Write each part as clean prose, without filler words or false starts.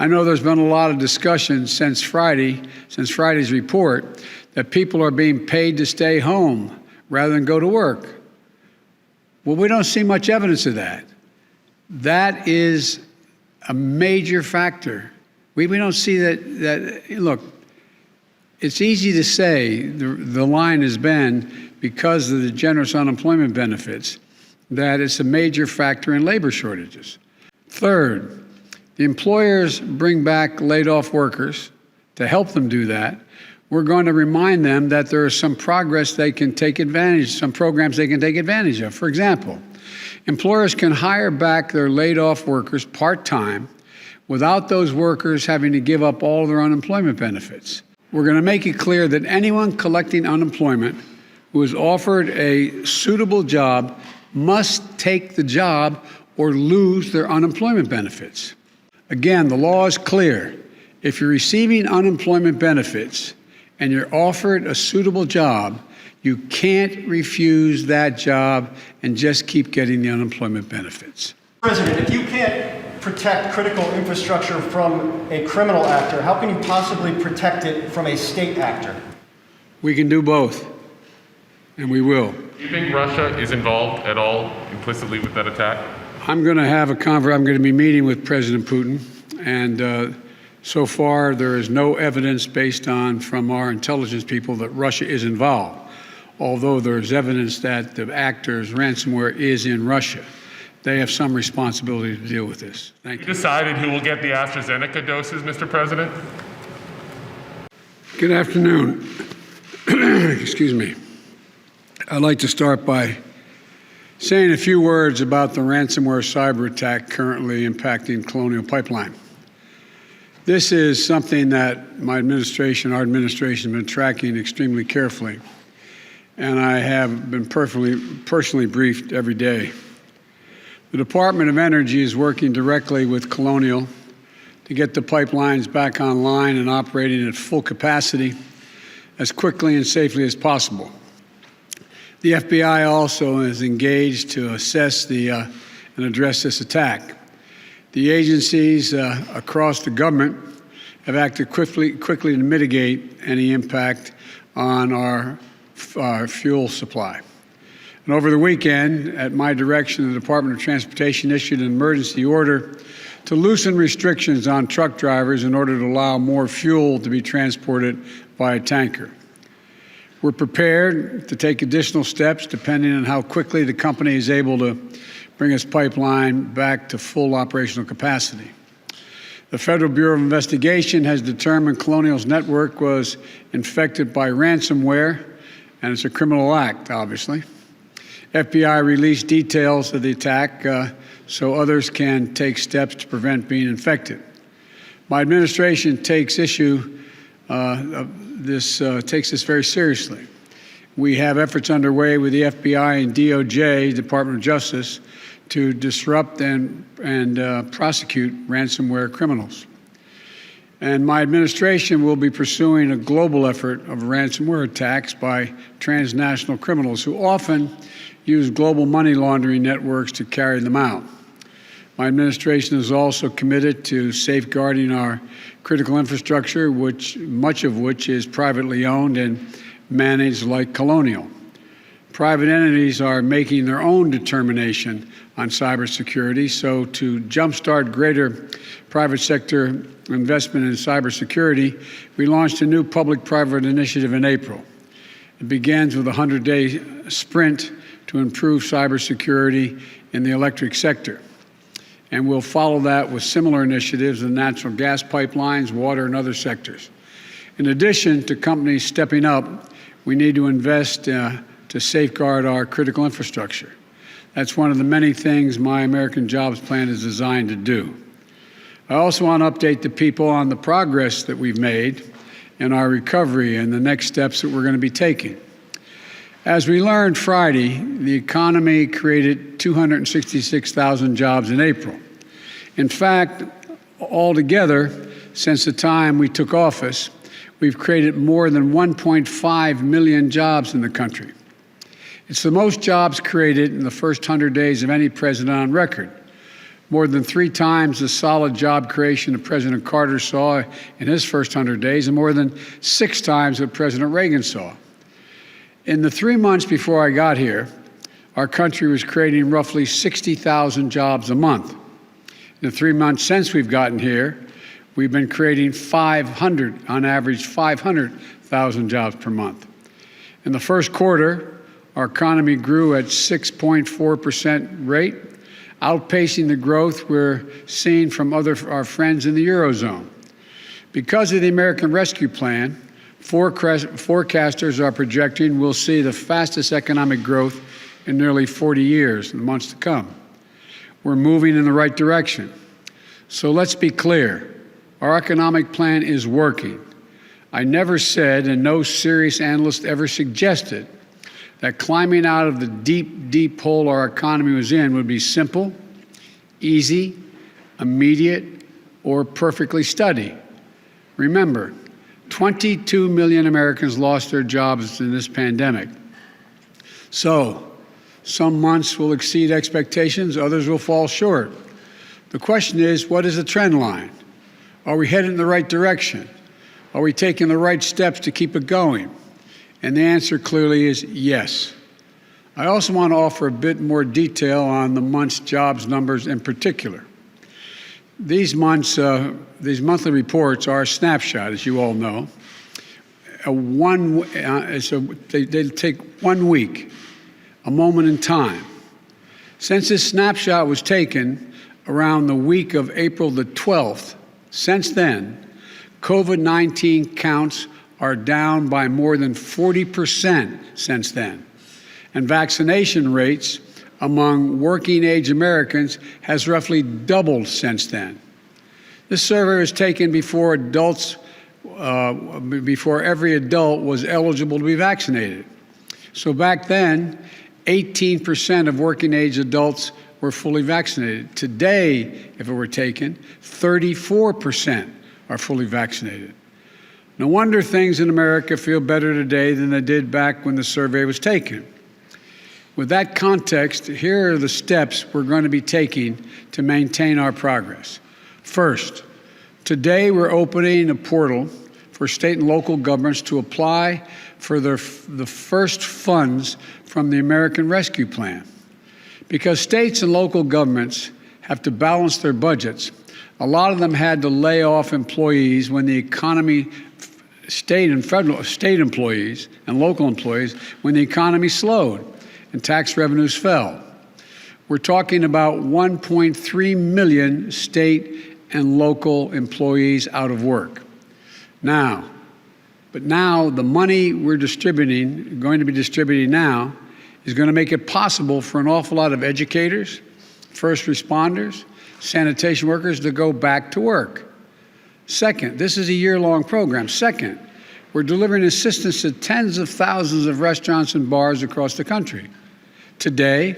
I know there's been a lot of discussion since Friday's report, that people are being paid to stay home rather than go to work. Well, we don't see much evidence of that. That is a major factor. We don't see that. Look, it's easy to say, the line has been, because of the generous unemployment benefits, that it's a major factor in labor shortages. Third, the employers bring back laid-off workers. To help them do that, we're going to remind them that there is some programs they can take advantage of. For example, employers can hire back their laid-off workers part-time without those workers having to give up all their unemployment benefits. We're going to make it clear that anyone collecting unemployment who is offered a suitable job must take the job or lose their unemployment benefits. Again, the law is clear. If you're receiving unemployment benefits and you're offered a suitable job, you can't refuse that job and just keep getting the unemployment benefits. President, if you can't protect critical infrastructure from a criminal actor, how can you possibly protect it from a state actor? We can do both, and we will. Do you think Russia is involved at all implicitly with that attack? I'm going to be meeting with President Putin, and so far there is no evidence from our intelligence people that Russia is involved, although there is evidence that the actor's ransomware is in Russia. They have some responsibility to deal with this. Thank you. You decided who will get the AstraZeneca doses, Mr. President? Good afternoon. Excuse me. I'd like to start by saying a few words about the ransomware cyber attack currently impacting Colonial Pipeline. This is something that our administration, has been tracking extremely carefully, and I have been personally briefed every day. The Department of Energy is working directly with Colonial to get the pipelines back online and operating at full capacity as quickly and safely as possible. The FBI also is engaged to assess and address this attack. The agencies across the government have acted quickly to mitigate any impact on our fuel supply. And over the weekend, at my direction, the Department of Transportation issued an emergency order to loosen restrictions on truck drivers in order to allow more fuel to be transported by a tanker. We're prepared to take additional steps depending on how quickly the company is able to bring its pipeline back to full operational capacity. The Federal Bureau of Investigation has determined Colonial's network was infected by ransomware, and it's a criminal act, obviously. FBI released details of the attack so others can take steps to prevent being infected. My administration takes this very seriously. We have efforts underway with the FBI and DOJ, Department of Justice, to disrupt and prosecute ransomware criminals. And my administration will be pursuing a global effort of ransomware attacks by transnational criminals who often use global money laundering networks to carry them out. My administration is also committed to safeguarding our critical infrastructure, much of which is privately owned and managed like Colonial. Private entities are making their own determination on cybersecurity, so to jumpstart greater private sector investment in cybersecurity, we launched a new public-private initiative in April. It begins with a 100-day sprint to improve cybersecurity in the electric sector. And we'll follow that with similar initiatives in natural gas pipelines, water, and other sectors. In addition to companies stepping up, we need to invest to safeguard our critical infrastructure. That's one of the many things my American Jobs Plan is designed to do. I also want to update the people on the progress that we've made in our recovery and the next steps that we're going to be taking. As we learned Friday, the economy created 266,000 jobs in April. In fact, altogether, since the time we took office, we've created more than 1.5 million jobs in the country. It's the most jobs created in the first 100 days of any president on record. more than 3 times the solid job creation that President Carter saw in his first 100 days, and more than 6 times what President Reagan saw. In the 3 months before I got here, our country was creating roughly 60,000 jobs a month. In the 3 months since we've gotten here, we've been creating on average 500,000 jobs per month. In the first quarter, our economy grew at 6.4% rate, outpacing the growth we're seeing from our friends in the Eurozone. Because of the American Rescue Plan, forecasters are projecting we'll see the fastest economic growth in nearly 40 years in the months to come. We're moving in the right direction. So let's be clear. Our economic plan is working. I never said, and no serious analyst ever suggested, that climbing out of the deep, deep hole our economy was in would be simple, easy, immediate, or perfectly steady. Remember, 22 million Americans lost their jobs in this pandemic. So, some months will exceed expectations, others will fall short. The question is, what is the trend line? Are we headed in the right direction? Are we taking the right steps to keep it going? And the answer clearly is yes. I also want to offer a bit more detail on the month's jobs numbers in particular. These monthly reports are a snapshot, as you all know. They take 1 week, a moment in time. Since this snapshot was taken around the week of April the 12th, since then, COVID-19 counts are down by more than 40% since then. And vaccination rates among working-age Americans has roughly doubled since then. This survey was taken before every adult was eligible to be vaccinated. So back then, 18% of working-age adults were fully vaccinated. Today, if it were taken, 34% are fully vaccinated. No wonder things in America feel better today than they did back when the survey was taken. With that context, here are the steps we're going to be taking to maintain our progress. First, today we're opening a portal for state and local governments to apply for the first funds from the American Rescue Plan. Because states and local governments have to balance their budgets, a lot of them had to lay off employees when the economy, state employees and local employees, when the economy slowed and tax revenues fell. We're talking about 1.3 million state and local employees out of work. Now, the money we're going to be distributing now, is going to make it possible for an awful lot of educators, first responders, sanitation workers to go back to work. Second, this is a year-long program. Second, we're delivering assistance to tens of thousands of restaurants and bars across the country. Today,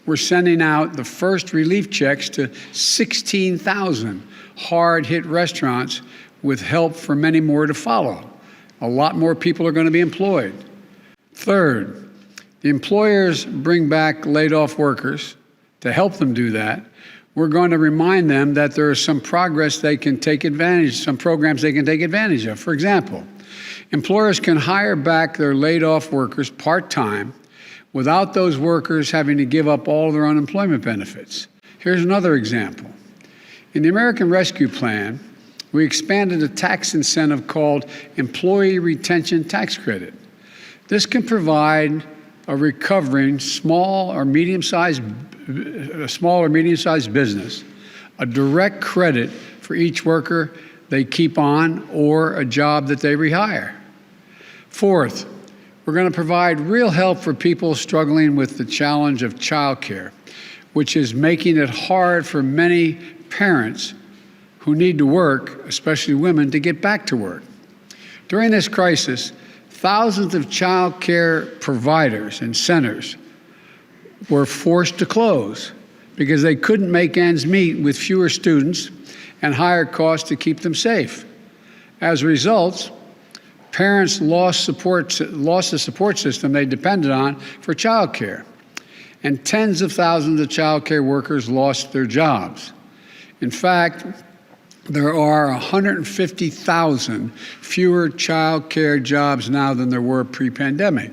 we're sending out the first relief checks to 16,000 hard-hit restaurants with help for many more to follow. A lot more people are going to be employed. Third, the employers bring back laid-off workers. To help them do that, we're going to remind them that there is some programs they can take advantage of. For example, employers can hire back their laid-off workers part-time without those workers having to give up all their unemployment benefits. Here's another example. In the American Rescue Plan, we expanded a tax incentive called Employee Retention Tax Credit. This can provide a recovering small or medium-sized business a direct credit for each worker they keep on or a job that they rehire. Fourth, we're going to provide real help for people struggling with the challenge of childcare, which is making it hard for many parents who need to work, especially women, to get back to work. During this crisis, thousands of child care providers and centers were forced to close because they couldn't make ends meet with fewer students and higher costs to keep them safe. As a result, parents lost the support system they depended on for child care. and tens of thousands of child care workers lost their jobs. In fact, there are 150,000 fewer child care jobs now than there were pre-pandemic.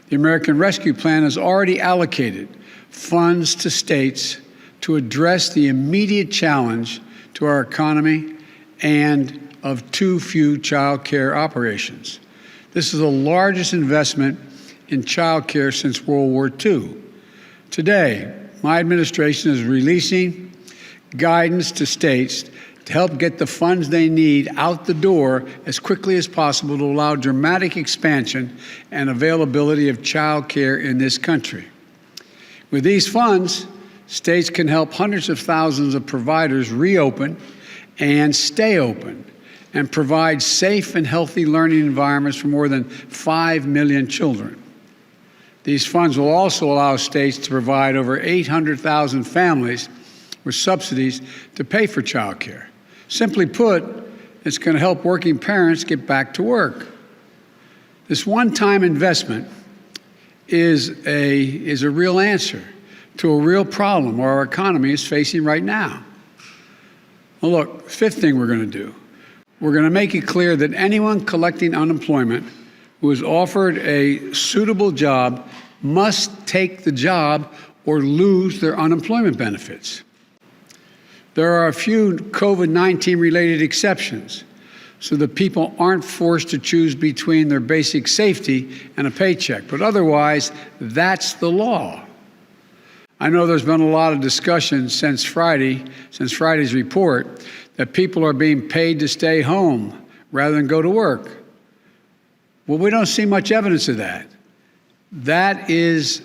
The American Rescue Plan has already allocated funds to states to address the immediate challenge to our economy and of too few child care operations. This is the largest investment in child care since World War II. Today, my administration is releasing guidance to states to help get the funds they need out the door as quickly as possible to allow dramatic expansion and availability of child care in this country. With these funds, states can help hundreds of thousands of providers reopen and stay open and provide safe and healthy learning environments for more than 5 million children. These funds will also allow states to provide over 800,000 families with subsidies to pay for child care. Simply put, it's going to help working parents get back to work. This one-time investment is a real answer to a real problem our economy is facing right now. Well, look, fifth thing we're going to do, we're going to make it clear that anyone collecting unemployment who is offered a suitable job must take the job or lose their unemployment benefits. There are a few COVID-19 related exceptions so that people aren't forced to choose between their basic safety and a paycheck, but otherwise, that's the law. I know there's been a lot of discussion since Friday's report, that people are being paid to stay home rather than go to work. Well, we don't see much evidence of that. That is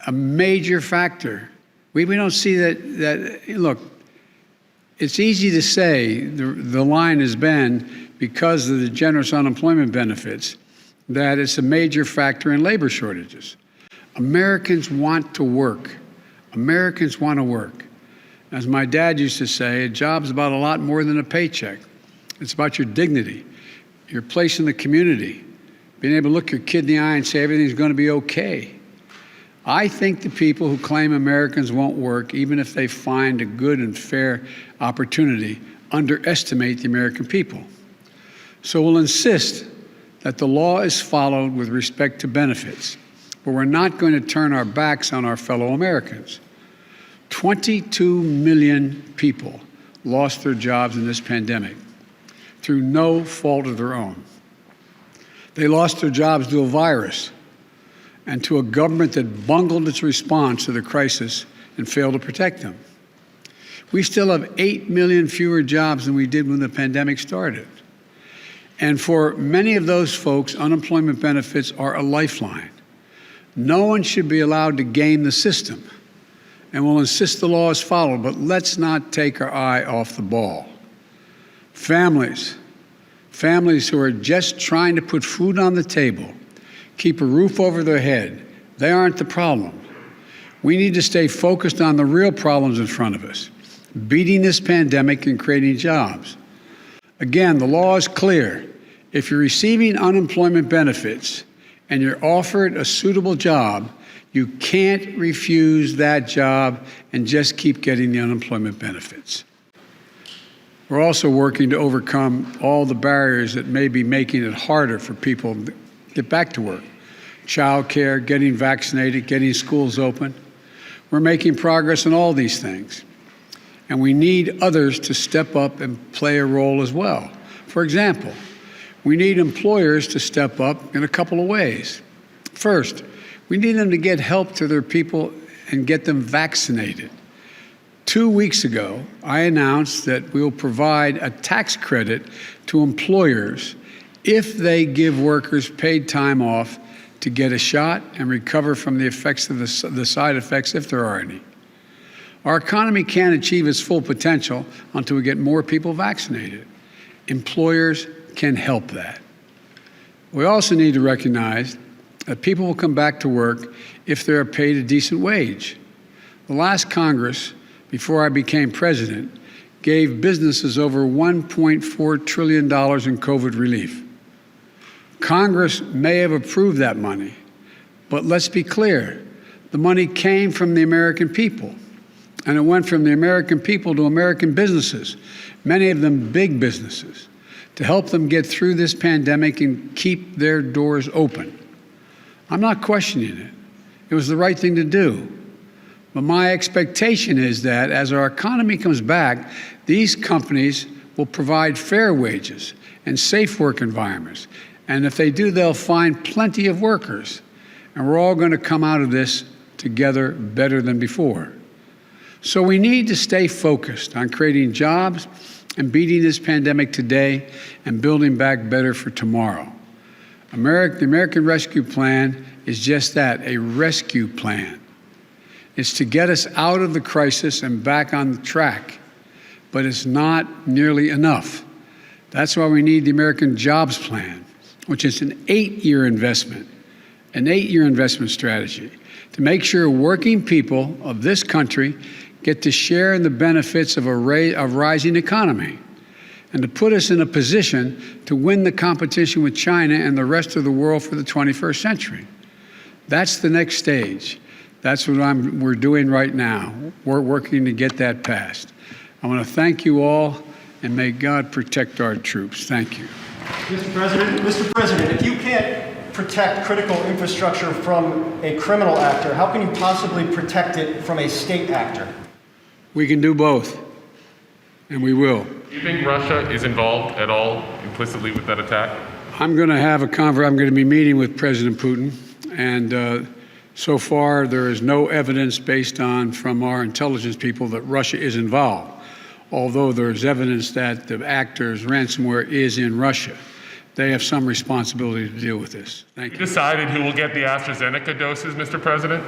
a major factor. We don't see that, look, it's easy to say the line has been, because of the generous unemployment benefits, that it's a major factor in labor shortages. Americans want to work. Americans want to work. As my dad used to say, a job's about a lot more than a paycheck. It's about your dignity, your place in the community, being able to look your kid in the eye and say everything's going to be okay. I think the people who claim Americans won't work, even if they find a good and fair opportunity, underestimate the American people. So we'll insist that the law is followed with respect to benefits, but we're not going to turn our backs on our fellow Americans. 22 million people lost their jobs in this pandemic through no fault of their own. They lost their jobs to a virus and to a government that bungled its response to the crisis and failed to protect them. We still have 8 million fewer jobs than we did when the pandemic started. And for many of those folks, unemployment benefits are a lifeline. No one should be allowed to game the system, and we'll insist the law is followed, but let's not take our eye off the ball. Families who are just trying to put food on the table, keep a roof over their head, they aren't the problem. We need to stay focused on the real problems in front of us, beating this pandemic and creating jobs. Again, the law is clear. If you're receiving unemployment benefits and you're offered a suitable job, you can't refuse that job and just keep getting the unemployment benefits. We're also working to overcome all the barriers that may be making it harder for people to get back to work. Child care, getting vaccinated, getting schools open. We're making progress in all these things. And we need others to step up and play a role as well. For example, we need employers to step up in a couple of ways. First, we need them to get help to their people and get them vaccinated. 2 weeks ago, I announced that we will provide a tax credit to employers if they give workers paid time off to get a shot and recover from the effects of the side effects, if there are any. Our economy can't achieve its full potential until we get more people vaccinated. Employers can help that. We also need to recognize that people will come back to work if they are paid a decent wage. The last Congress, before I became president, gave businesses over $1.4 trillion in COVID relief. Congress may have approved that money, but let's be clear, the money came from the American people. And it went from the American people to American businesses, many of them big businesses, to help them get through this pandemic and keep their doors open. I'm not questioning it. It was the right thing to do. But my expectation is that as our economy comes back, these companies will provide fair wages and safe work environments. And if they do, they'll find plenty of workers. And we're all going to come out of this together better than before. So we need to stay focused on creating jobs and beating this pandemic today and building back better for tomorrow. The American Rescue Plan is just that, a rescue plan. It's to get us out of the crisis and back on the track, but it's not nearly enough. That's why we need the American Jobs Plan, which is an 8-year investment, strategy to make sure working people of this country get to share in the benefits of a rising economy, and to put us in a position to win the competition with China and the rest of the world for the 21st century. That's the next stage. That's what we're doing right now. We're working to get that passed. I want to thank you all, and may God protect our troops. Thank you. Mr. President, if you can't protect critical infrastructure from a criminal actor, how can you possibly protect it from a state actor? We can do both, and we will. Do you think Russia is involved at all implicitly with that attack? I'm going to be meeting with President Putin, and so far there is no evidence from our intelligence people that Russia is involved, although there's evidence that the actor's ransomware is in Russia. They have some responsibility to deal with this. Thank you. Decided who will get the AstraZeneca doses, Mr. President?